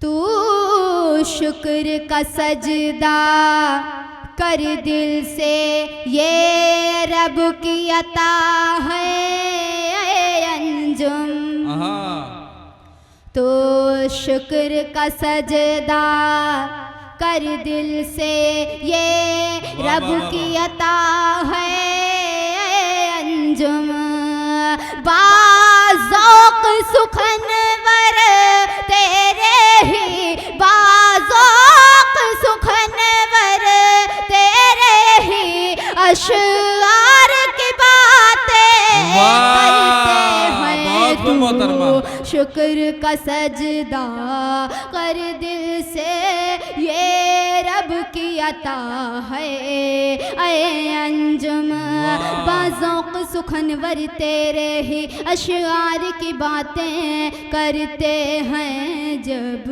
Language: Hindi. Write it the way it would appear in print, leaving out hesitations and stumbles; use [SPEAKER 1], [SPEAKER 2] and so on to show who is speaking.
[SPEAKER 1] तू शुक्र का सजदा कर दिल से, ये रब की अता है अंजुम। तो शुक्र का सजदा कर दिल से, ये रब की अता है अंजुम। बाज़ौक़ सुखनवर तेरे ही, बाज़ौक़ सुखनवर तेरे ही अशआर की बातें करते हैं। तू शुक्र का सजदा कर दिल से, ये रब की अता है ऐ अंजुम। बाज़ौक़ सुखनवर तेरे ही अशआर की बातें करते हैं जब